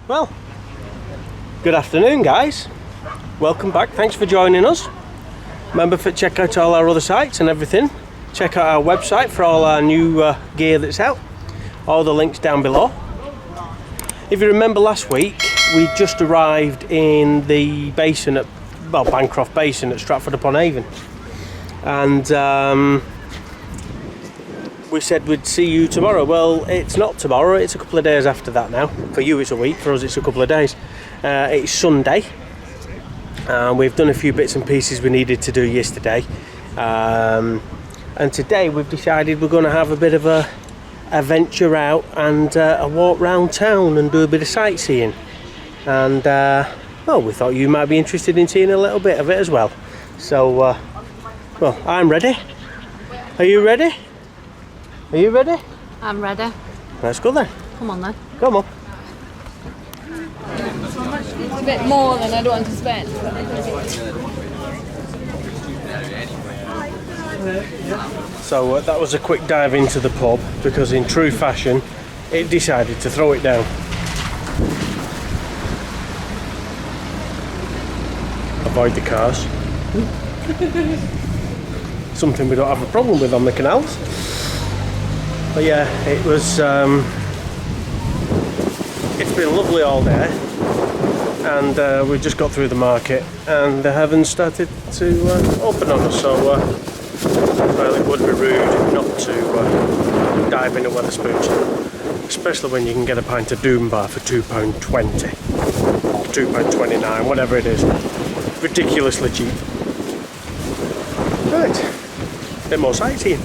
Well, good afternoon, guys. Welcome back. Thanks for joining us. Remember to check out all our other sites and everything. Check out our website for all our new gear that's out. All the links down below. If you remember last week, we just arrived in the basin at, well, Bancroft Basin at Stratford upon Avon. And we said we'd see you tomorrow. Well, it's not tomorrow, it's a couple of days after that now. For you it's a week, for us it's a couple of days. It's Sunday. We've done a few bits and pieces we needed to do yesterday. And today we've decided we're going to have a bit of a venture out and a walk round town and do a bit of sightseeing. And well, we thought you might be interested in seeing a little bit of it as well. So, well, I'm ready. Are you ready? Are you ready? I'm ready. Let's go then. Come on then. Come on. It's a bit more than I'd want to spend. So that was a quick dive into the pub because in true fashion it decided to throw it down. Avoid the cars. Something we don't have a problem with on the canals. But yeah, it was it's been lovely all day, and we just got through the market and the heavens started to open on us, so well, it would be rude not to dive in a Wetherspoons, especially when you can get a pint of Doom Bar for £2.20 or £2.29, whatever it is. Ridiculously cheap. Right, a bit more sightseeing.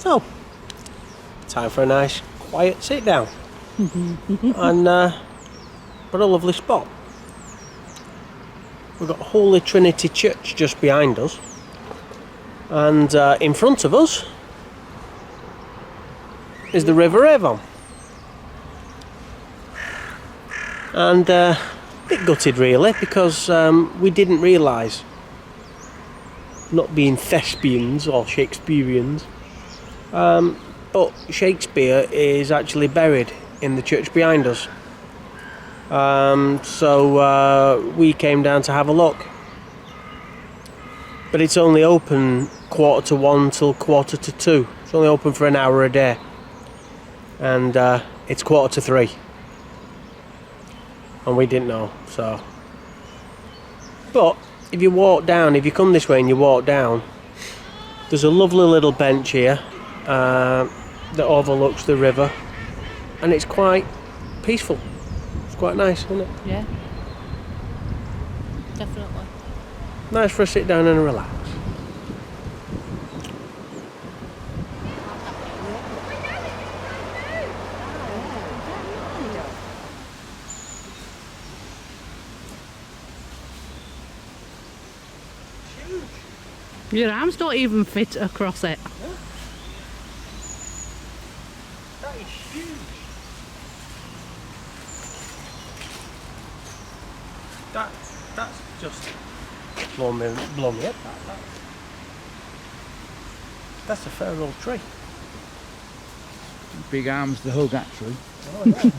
So, time for a nice quiet sit down and what a lovely spot. We've got Holy Trinity Church just behind us, and in front of us is the River Avon, and a bit gutted really because we didn't realise, not being thespians or Shakespeareans, but Shakespeare is actually buried in the church behind us. So we came down to have a look. But it's only open 1:45 till 1:45. It's only open for an hour a day. And it's 2:45. And we didn't know, so. But if you walk down, if you come this way and you walk down, there's a lovely little bench here that overlooks the river, and it's quite peaceful. It's quite nice, isn't it? Yeah. Definitely. Nice for a sit down and a relax. Your arms don't even fit across it. That is huge. That's just blown me up. That's a fair old tree. Big arms to hug, actually. Oh, yeah.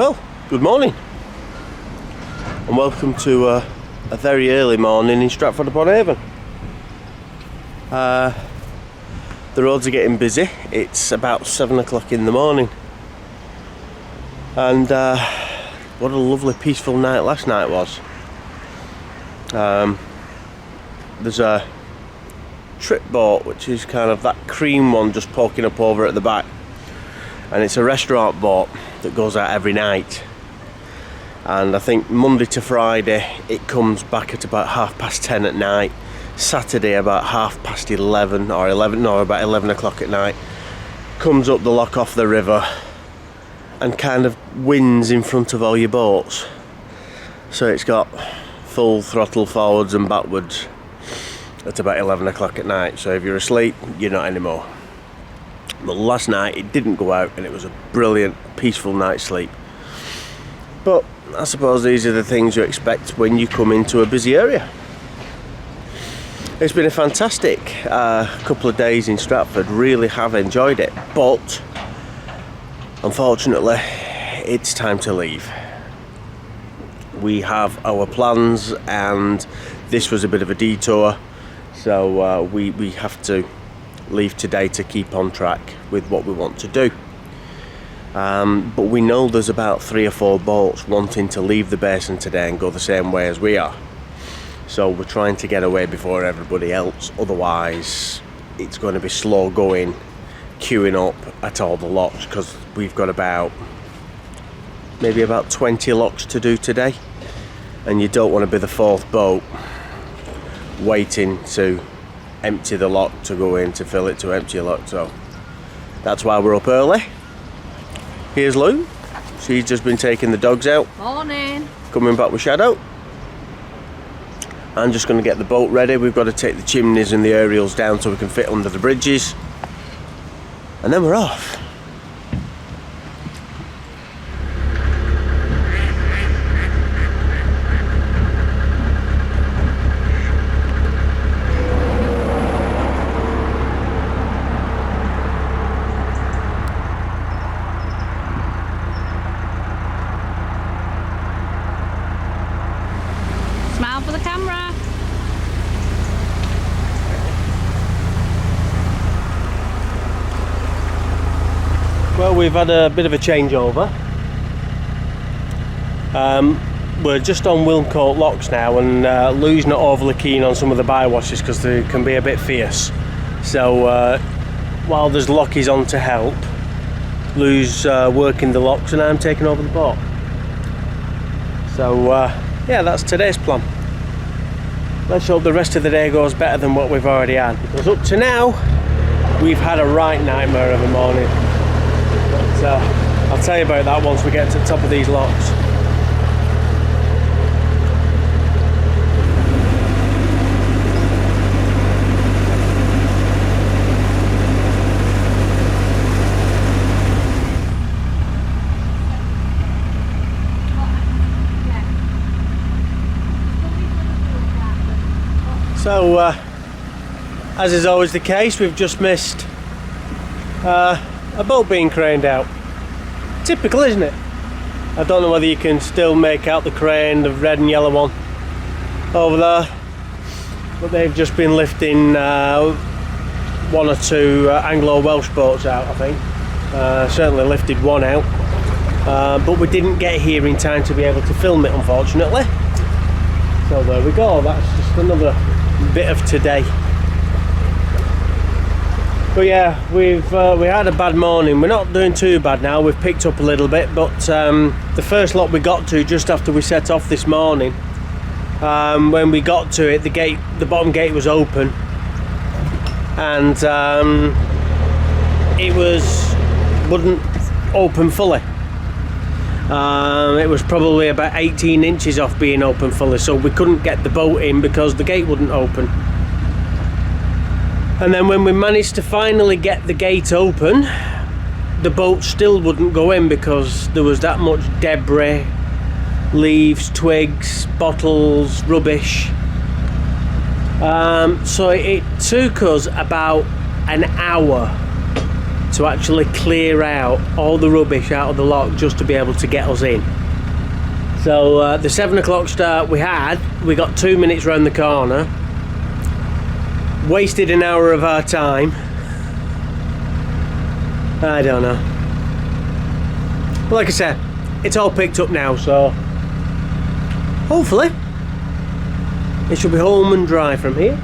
Well, good morning and welcome to a very early morning in Stratford upon Avon. The roads are getting busy. It's about 7 o'clock in the morning, and what a lovely peaceful night last night was. There's a trip boat, which is kind of that cream one just poking up over at the back, and it's a restaurant boat that goes out every night, and I think Monday to Friday it comes back at about 10:30 at night. Saturday about 11:30 or 11 o'clock at night, comes up the lock off the river and kind of winds in front of all your boats, so it's got full throttle forwards and backwards at about 11 o'clock at night. So if you're asleep, you're not anymore. But last night it didn't go out, and it was a brilliant peaceful night's sleep. But I suppose these are the things you expect when you come into a busy area. It's been a fantastic couple of days in Stratford, really have enjoyed it, but unfortunately it's time to leave. We have our plans, and this was a bit of a detour, so we have to leave today to keep on track with what we want to do. But we know there's about 3 or 4 boats wanting to leave the basin today and go the same way as we are. So we're trying to get away before everybody else, otherwise it's going to be slow going, queuing up at all the locks, because we've got maybe about 20 locks to do today, and you don't want to be the 4th boat waiting to empty the lock to go in, to fill it, to empty a lock. So that's why we're up early. Here's Lou, she's just been taking the dogs out. Morning. Coming back with Shadow. I'm just going to get the boat ready. We've got to take the chimneys and the aerials down so we can fit under the bridges, and then we're off. Smile for the camera. Well, we've had a bit of a changeover. We're just on Wilmcote locks now, and Lou's not overly keen on some of the bywashes because they can be a bit fierce. So while there's lockies on to help, Lou's working the locks and I'm taking over the boat. So yeah, that's today's plan. Let's hope the rest of the day goes better than what we've already had, because up to now we've had a right nightmare of a morning. But I'll tell you about that once we get to the top of these locks. So, as is always the case, we've just missed a boat being craned out. Typical, isn't it? I don't know whether you can still make out the crane, the red and yellow one over there, but they've just been lifting 1 or 2 Anglo-Welsh boats out, I think. Certainly lifted one out, but we didn't get here in time to be able to film it, unfortunately. So there we go, that's just another bit of today. But yeah, we had a bad morning. We're not doing too bad now, we've picked up a little bit, but the first lot we got to just after we set off this morning, when we got to it, the bottom gate was open, and it wouldn't open fully. It was probably about 18 inches off being open fully, so we couldn't get the boat in because the gate wouldn't open. And then when we managed to finally get the gate open, the boat still wouldn't go in because there was that much debris, leaves, twigs, bottles, rubbish. So it took us about an hour to actually clear out all the rubbish out of the lock just to be able to get us in. So the 7 o'clock start we got 2 minutes round the corner, wasted an hour of our time. I don't know. But like I said, it's all picked up now, so hopefully it should be home and dry from here.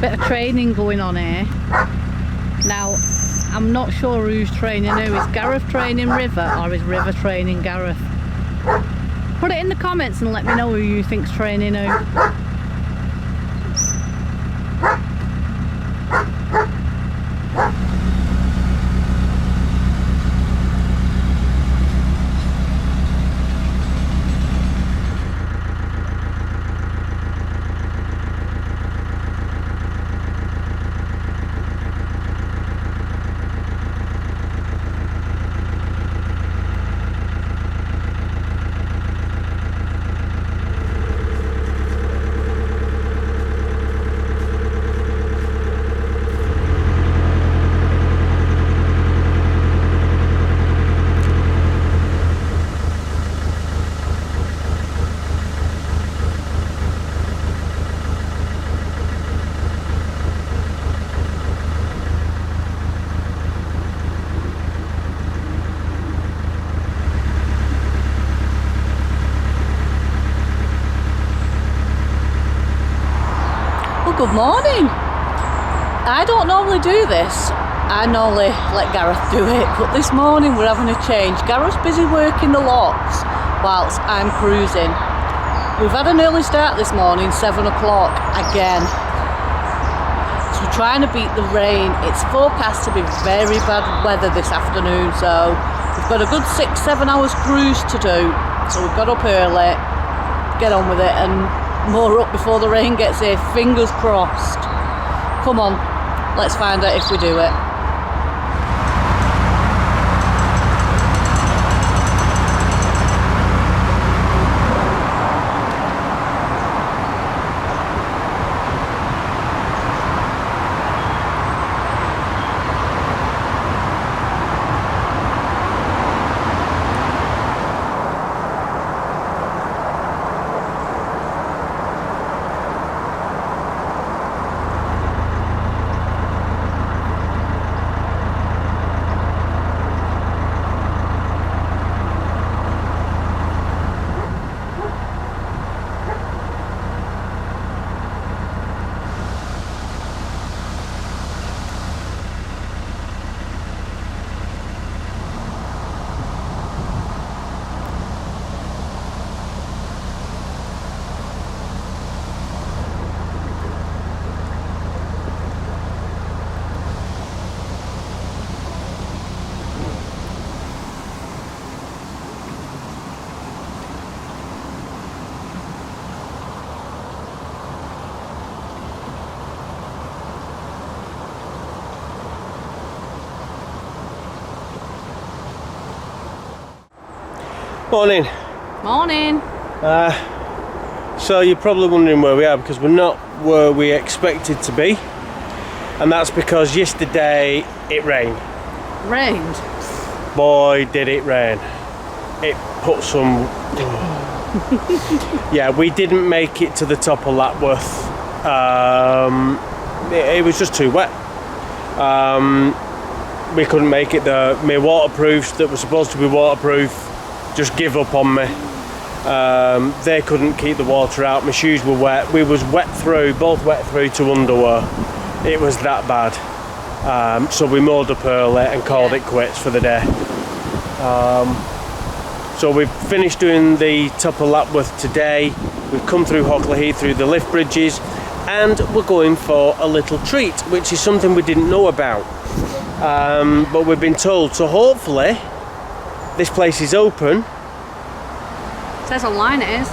Bit of training going on here. Now, I'm not sure who's training who. Is Gareth training River or is River training Gareth? Put it in the comments and let me know who you think's training who. Good morning. I don't normally do this. I normally let Gareth do it, but this morning we're having a change. Gareth's busy working the locks whilst I'm cruising. We've had an early start this morning, 7 o'clock again. So we're trying to beat the rain. It's forecast to be very bad weather this afternoon, so we've got a good 6-7 hours cruise to do. So we've got up early, get on with it, and more up before the rain gets here, fingers crossed. Come on, let's find out if we do it. Morning. Morning. So you're probably wondering where we are, because we're not where we expected to be, and that's because yesterday it rained. Rained? Boy, did it rain. It put some... Yeah, we didn't make it to the top of Lapworth. It was just too wet. We couldn't make it there. My waterproofs that were supposed to be waterproof just give up on me. They couldn't keep the water out. My shoes were wet. We was wet through, both wet through to underwear. It was that bad. So we moored up early and called it quits for the day. So we've finished doing the top of Lapworth today. We've come through Hockley Heath through the lift bridges, and we're going for a little treat, which is something we didn't know about. But we've been told, so hopefully this place is open. It says online it is.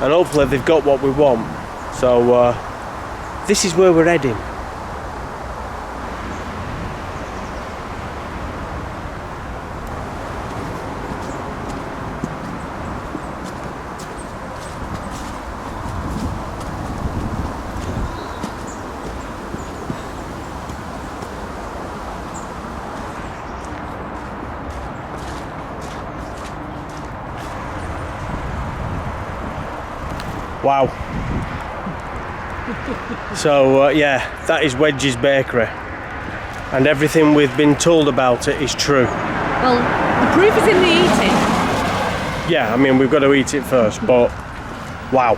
And hopefully they've got what we want. So this is where we're heading. Wow. So yeah, that is Wedge's Bakery, and everything we've been told about it is true. Well, the proof is in the eating. Yeah, I mean, we've got to eat it first, but wow,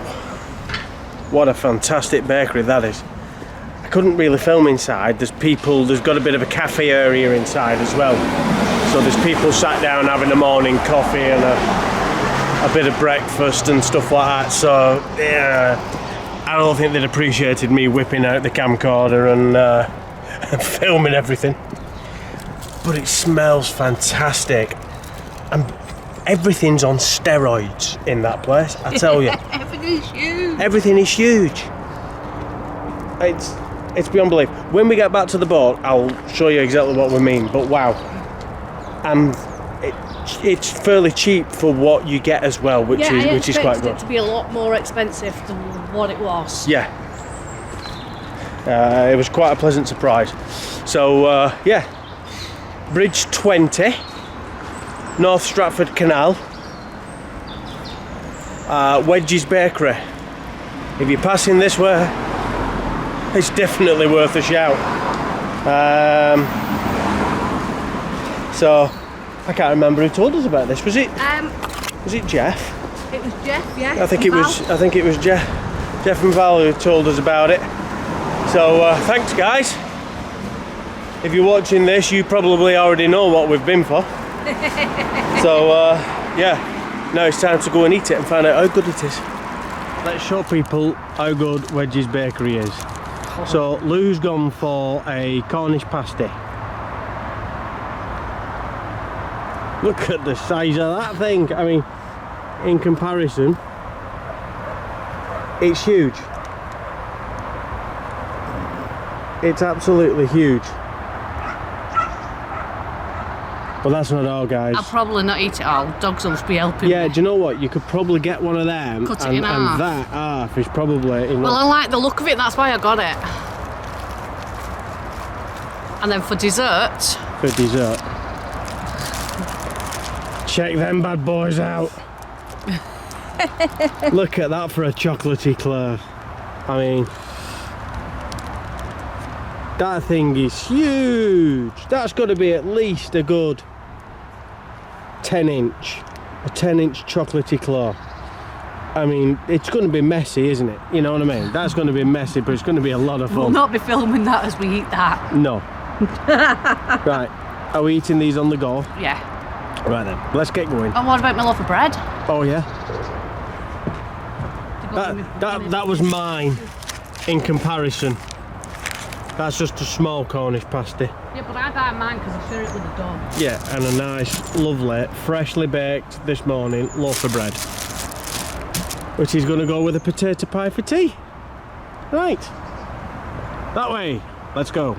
what a fantastic bakery that is. I couldn't really film inside. There's got a bit of a cafe area inside as well, so there's people sat down having a morning coffee and a bit of breakfast and stuff like that. So yeah, I don't think they'd appreciated me whipping out the camcorder and filming everything. But it smells fantastic, and everything's on steroids in that place, I tell you. Everything is huge. Everything is huge. It's beyond belief. When we get back to the boat, I'll show you exactly what we mean. But wow, and it's fairly cheap for what you get as well, which is quite good. It to be a lot more expensive than what it was. Yeah, it was quite a pleasant surprise. So yeah, Bridge 20, North Stratford Canal, Wedge's Bakery. If you're passing this way, it's definitely worth a shout. So I can't remember who told us about this. Was it Jeff? It was Jeff, yeah. I think it was Jeff and Val who told us about it. So thanks, guys. If you're watching this, you probably already know what we've been for. So yeah, now it's time to go and eat it and find out how good it is. Let's show people how good Wedge's Bakery is. So Lou's gone for a Cornish pasty. Look at the size of that thing. I mean, in comparison, it's huge. It's absolutely huge. But that's not all, guys. I'll probably not eat it all. Dogs will be helping Yeah, me. do you know what? You could probably get one of them, Cut it and in half. and that half is probably enough. Well, I like the look of it, that's why I got it. And then for dessert, check them bad boys out. Look at that for a chocolatey eclair. I mean, that thing is huge. That's got to be at least a good 10-inch chocolatey eclair. I mean, it's going to be messy, isn't it? You know what I mean? That's going to be messy, but it's going to be a lot of fun. we'll not be filming that as we eat that. No. Right, are we eating these on the go? Yeah. Right then, let's get going. And what about my loaf of bread? Oh yeah. That was mine in comparison. That's just a small Cornish pasty. Yeah, but I buy mine because I share it with the dog. Yeah, and a nice, lovely, freshly baked this morning loaf of bread, which is going to go with a potato pie for tea. Right, that way, let's go.